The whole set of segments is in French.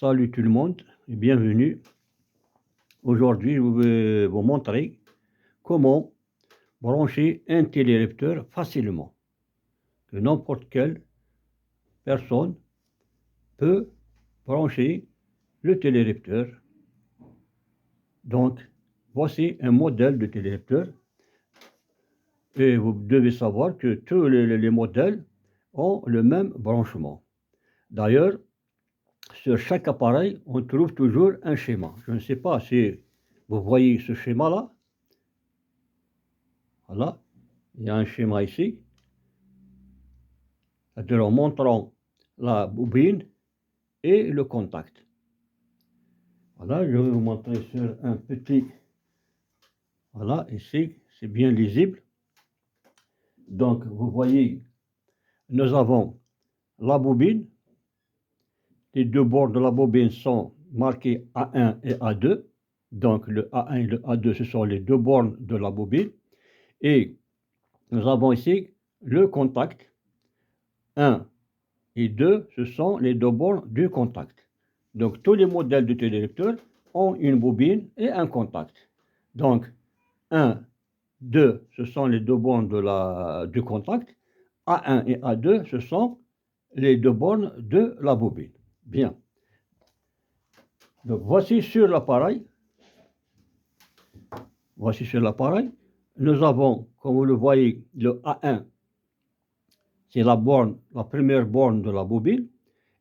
Salut tout le monde et bienvenue. Aujourd'hui, je vais vous montrer comment brancher un télélecteur facilement. Que n'importe quelle personne peut brancher le télélecteur. Donc, voici un modèle de télélecteur. Et vous devez savoir que tous les modèles ont le même branchement. D'ailleurs, sur chaque appareil, on trouve toujours un schéma. Je ne sais pas si vous voyez ce schéma-là. Voilà, il y a un schéma ici. C'est-à-dire en montrant la bobine et le contact. Voilà, je vais vous montrer sur un petit... Voilà, ici, c'est bien lisible. Donc, vous voyez, nous avons la bobine. Les deux bords de la bobine sont marqués A1 et A2. Donc, le A1 et le A2, ce sont les deux bornes de la bobine. Et nous avons ici le contact. 1 et 2, ce sont les deux bornes du contact. Donc, tous les modèles de télélecteurs ont une bobine et un contact. Donc, 1, 2, ce sont les deux bornes du contact. A1 et A2, ce sont les deux bornes de la bobine. Bien. Donc, voici sur l'appareil. Voici sur l'appareil. Nous avons, comme vous le voyez, le A1, c'est la première borne de la bobine.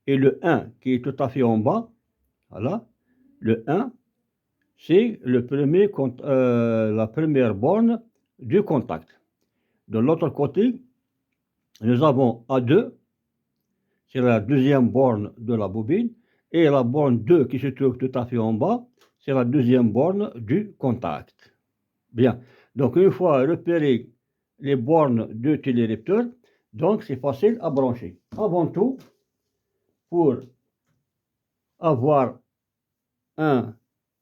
Et le 1 qui est tout à fait en bas, voilà, le 1, c'est la première borne du contact. De l'autre côté, nous avons A2, c'est la deuxième borne de la bobine, et la borne 2 qui se trouve tout à fait en bas, c'est la deuxième borne du contact. Bien, donc une fois repéré les bornes de télélecteur, donc c'est facile à brancher. Avant tout, pour avoir un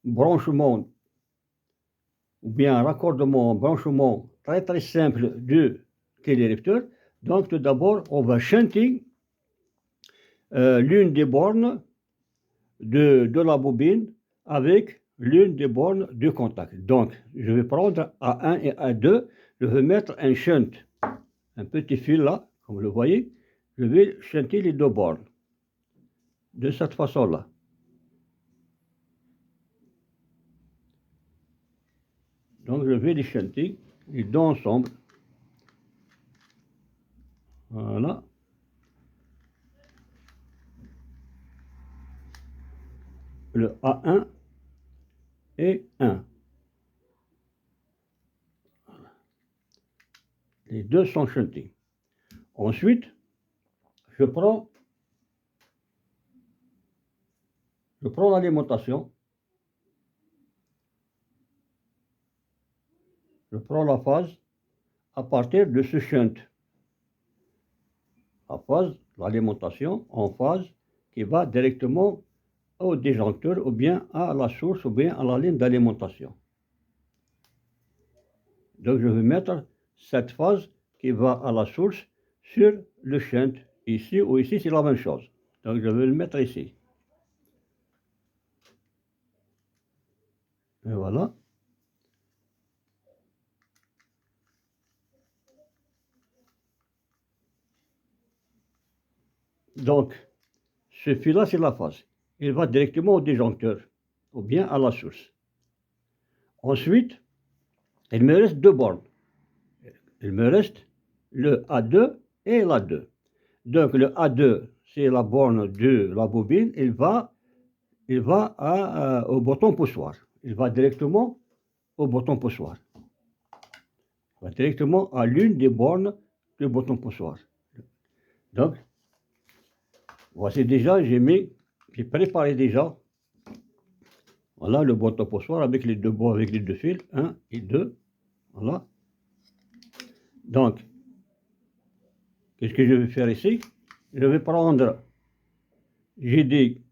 branchement ou bien un raccordement, un branchement très simple du télélecteur. Donc tout d'abord, on va shunter l'une des bornes de la bobine avec l'une des bornes du contact. Donc je vais prendre A1 et A2, je vais mettre un shunt, un petit fil là, comme vous le voyez, je vais shunter les deux bornes de cette façon-là. Donc je vais les shunter, les deux ensemble. Voilà. Le A1 et 1. Les deux sont shuntés. Ensuite, je prends l'alimentation. Je prends la phase à partir de ce shunt. La phase, l'alimentation en phase qui va directement au disjoncteur ou bien à la source ou bien à la ligne d'alimentation. Donc je vais mettre cette phase qui va à la source sur le shunt. Ici ou ici, c'est la même chose. Donc je vais le mettre ici. Et voilà. Donc, ce fil-là, c'est la phase. Il va directement au disjoncteur, ou bien à la source. Ensuite, il me reste deux bornes. Il me reste le A2 et l'A2. Donc, le A2, c'est la borne de la bobine, il va au bouton poussoir. Il va directement au bouton poussoir. Il va directement à l'une des bornes du bouton poussoir. Donc, voici déjà, j'ai préparé déjà, voilà le bouton poussoir avec les deux bords, avec les deux fils, 1 et 2, voilà. Donc, qu'est-ce que je vais faire ici? Je vais prendre, j'ai dit,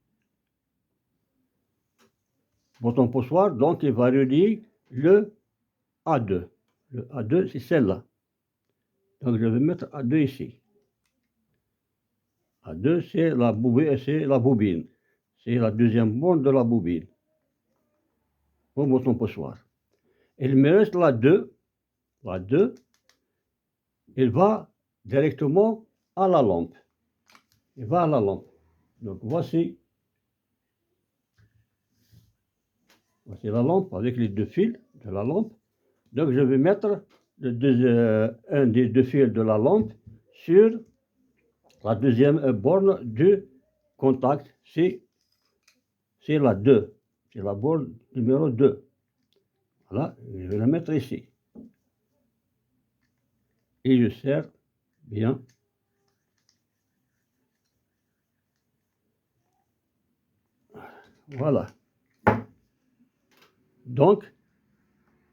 bouton poussoir, donc il va relier le A2. Le A2, c'est celle-là. Donc, je vais mettre A2 ici. A2, c'est la bobine. c'est la deuxième borne de la bobine, au bouton poussoir. Il me reste la 2. La 2, il va directement à la lampe. Il va à la lampe. Donc voici la lampe avec les 2 fils de la lampe. Donc je vais mettre un des 2 fils de la lampe sur la deuxième borne du contact. C'est la 2. C'est la borne numéro 2. Voilà, je vais la mettre ici. Et je serre bien. Voilà. Donc,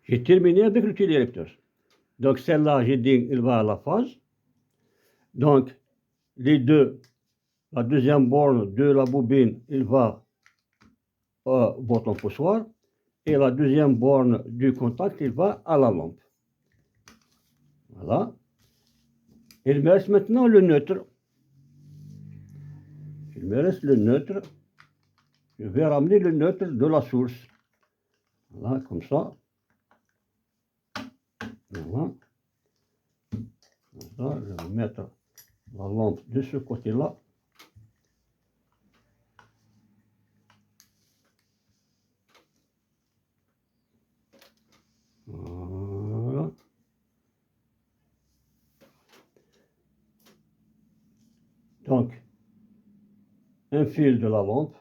j'ai terminé avec le télélecteur. Donc, celle-là, j'ai dit, il va à la phase. Donc, les deux, la deuxième borne de la bobine, il va au bouton poussoir. Et la deuxième borne du contact, il va à la lampe. Voilà. Il me reste maintenant le neutre. Il me reste le neutre. Je vais ramener le neutre de la source. Voilà, comme ça. Voilà. Comme ça, je vais mettre la lampe de ce côté-là. Voilà. Donc, un fil de la lampe,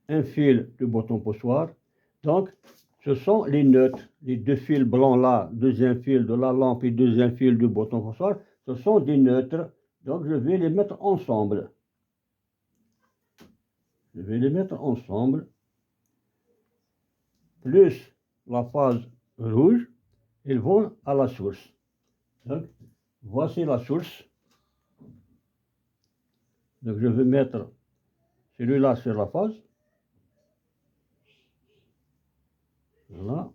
un fil du bouton poussoir. Donc, ce sont les neutres. Les 2 fils blancs là, deuxième fil de la lampe et deuxième fil du bouton poussoir, ce sont des neutres. Donc, je vais les mettre ensemble. Je vais les mettre ensemble. Plus la phase rouge, ils vont à la source. Donc, voici la source. Donc, je vais mettre celui-là sur la phase. Voilà.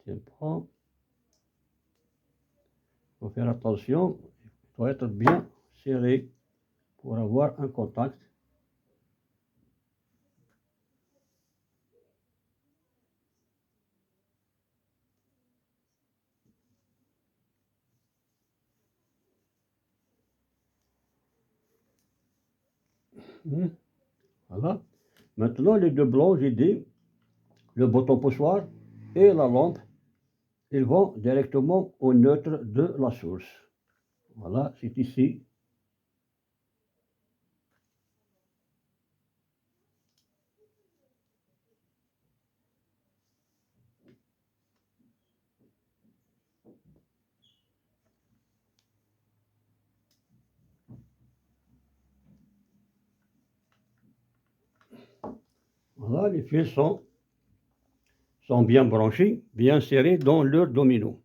Tiens pas. Il faut faire attention. Il doit être bien serré pour avoir un contact. Voilà. Maintenant, les 2 blancs, j'ai dit, le bouton poussoir et la lampe, ils vont directement au neutre de la source. Voilà, c'est ici. Voilà, les fils sont bien branchés, bien serrés dans leur domino.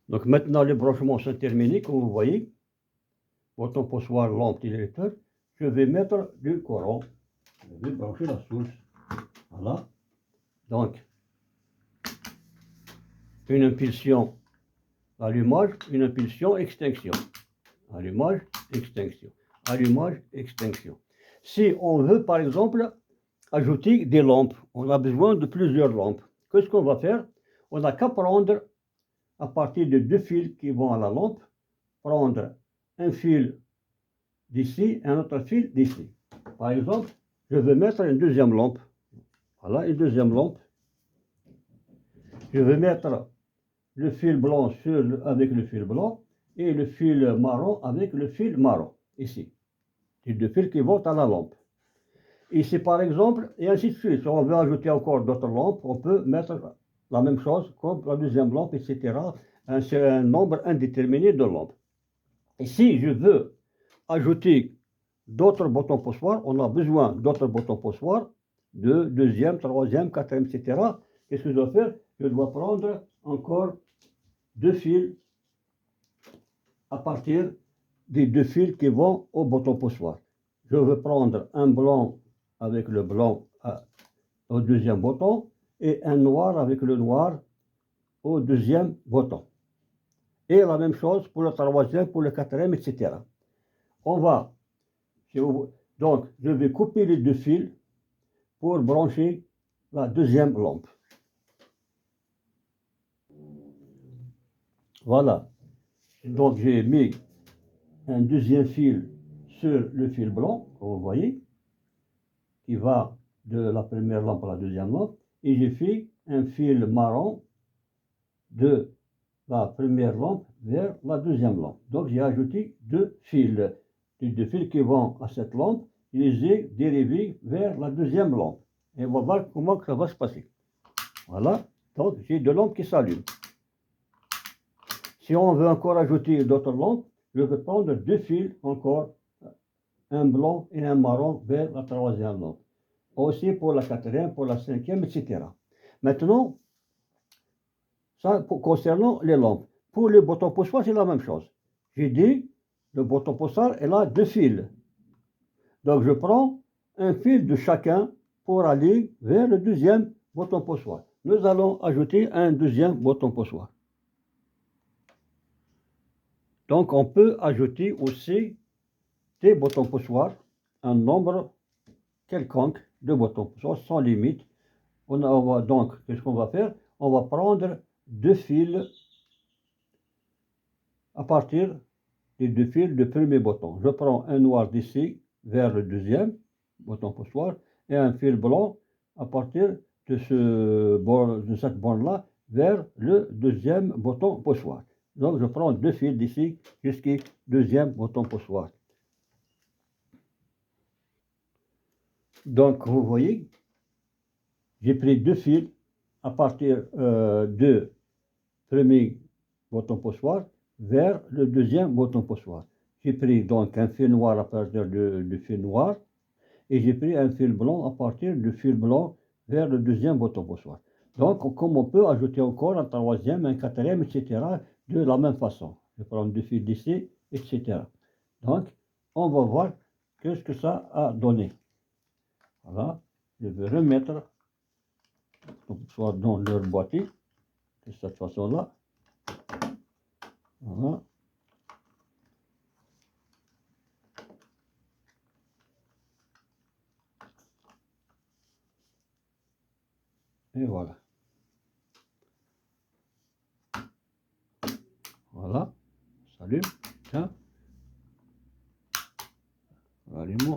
Donc maintenant, les branchements sont terminés, comme vous voyez. Bouton poussoir, lampe, télélecteur. Je vais mettre du courant. Je vais brancher la source. Voilà. Donc, une impulsion allumage, une impulsion extinction. Allumage, extinction. Allumage, extinction. Si on veut, par exemple, ajouter des lampes, on a besoin de plusieurs lampes. Qu'est-ce qu'on va faire? On n'a qu'à prendre, à partir de 2 fils qui vont à la lampe, prendre un fil d'ici, un autre fil d'ici. Par exemple, je vais mettre une deuxième lampe. Voilà, une deuxième lampe. Je vais mettre le fil blanc avec le fil blanc et le fil marron avec le fil marron, ici. C'est 2 fils qui vont à la lampe. Ici, par exemple, et ainsi de suite. Si on veut ajouter encore d'autres lampes, on peut mettre la même chose comme la deuxième lampe, etc. C'est un nombre indéterminé de lampes. Et si je veux ajouter d'autres boutons poussoirs, on a besoin d'autres boutons poussoirs, de deuxième, troisième, quatrième, etc. Qu'est-ce que je dois faire? Je dois prendre encore 2 fils à partir des 2 fils qui vont au bouton poussoir. Je vais prendre un blanc avec le blanc au deuxième bouton et un noir avec le noir au deuxième bouton. Et la même chose pour le troisième, pour le quatrième, etc. On va, donc je vais couper les deux fils pour brancher la deuxième lampe. Voilà. Donc j'ai mis un deuxième fil sur le fil blanc, comme vous voyez, qui va de la première lampe à la deuxième lampe, et j'ai fait un fil marron de la première lampe vers la deuxième lampe. Donc j'ai ajouté deux fils. Les deux fils qui vont à cette lampe, je les ai dérivés vers la deuxième lampe. Et on va voir comment ça va se passer. Voilà, donc j'ai deux lampes qui s'allument. Si on veut encore ajouter d'autres lampes, je vais prendre deux fils encore, un blanc et un marron vers la troisième lampe. Aussi pour la quatrième, pour la cinquième, etc. Maintenant, ça concernant les lampes. Pour le bouton poussoir, c'est la même chose. J'ai dit, le bouton poussoir, elle a deux fils. Donc je prends un fil de chacun pour aller vers le deuxième bouton poussoir. Nous allons ajouter un deuxième bouton poussoir. Donc on peut ajouter aussi des boutons poussoirs, un nombre quelconque de boutons poussoirs sans limite. On va donc, qu'est-ce qu'on va faire? On va prendre deux fils à partir des deux fils du premier bouton. Je prends un noir d'ici vers le deuxième bouton poussoir et un fil blanc à partir de cette borne-là vers le deuxième bouton poussoir. Donc je prends deux fils d'ici jusqu'au deuxième bouton poussoir. Donc vous voyez, j'ai pris deux fils à partir du premier bouton poussoir vers le deuxième bouton poussoir. J'ai pris donc un fil noir à partir du fil noir et j'ai pris un fil blanc à partir du fil blanc vers le deuxième bouton poussoir. Donc, comme on peut ajouter encore un troisième, un quatrième, etc. de la même façon. Je prends deux fils d'ici, etc. Donc, on va voir qu'est-ce que ça a donné. Voilà, je vais remettre soit dans leur boîtier de cette façon-là. Voilà. Et voilà. Voilà. Salut. Tiens. Allumons.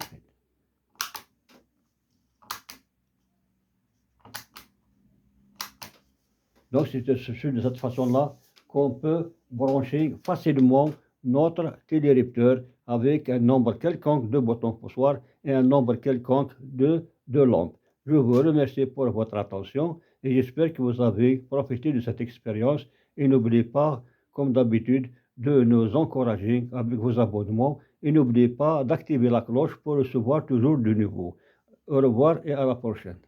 Donc c'est de cette façon-là qu'on peut brancher facilement notre téléripteur avec un nombre quelconque de boutons poussoirs et un nombre quelconque de lampes. Je vous remercie pour votre attention et j'espère que vous avez profité de cette expérience et n'oubliez pas, comme d'habitude, de nous encourager avec vos abonnements et n'oubliez pas d'activer la cloche pour recevoir toujours du nouveau. Au revoir et à la prochaine.